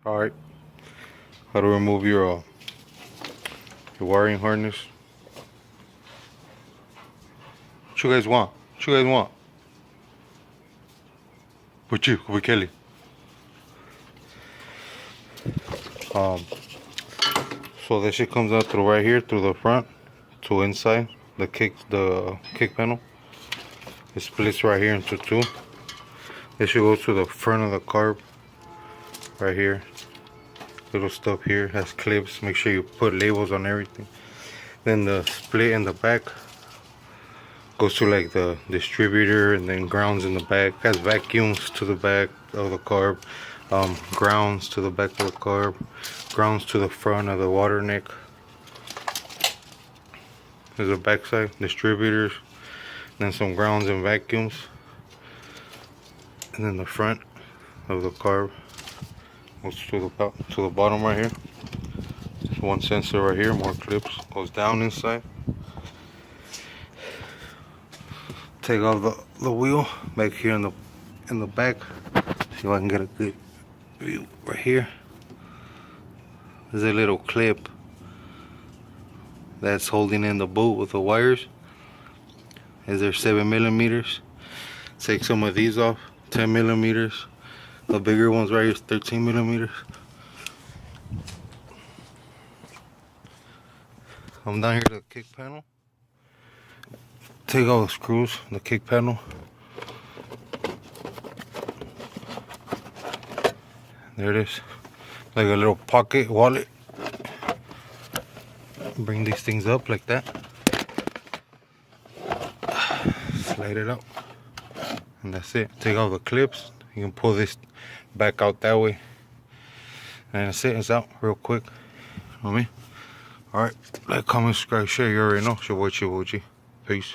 Alright, how to remove your wiring harness. What you guys want? What you guys want? What you, Kelly? So this shit comes out through right here, through the front to inside the kick panel. It splits right here into two. This should go to the front of the carb right here. Little stuff here has clips. Make sure you put labels on everything. Then the split in the back goes to like the distributor, and then grounds in the back. Has vacuums to the back of the carb, grounds to the back of the carb, grounds to the front of the water neck. There's a backside distributors, then some grounds and vacuums, and then the front of the carb goes to the bottom right here. There's one sensor right here, more clips, goes down inside. Take off the wheel back here in the back. See if I can get a good view right here. There's a little clip that's holding in the bolt with the wires. Is there 7mm? Take some of these off, 10mm. The bigger ones right here is 13mm. I'm down here to the kick panel. Take all the screws, the kick panel. There it is. Like a little pocket wallet. Bring these things up like that. Slide it out. And that's it. Take all the clips. You can pull this back out that way. And that's it. It's out real quick. You know what I mean? Alright. Like, comment, subscribe, share. You already know. It's your boy, Chibuchi. Peace.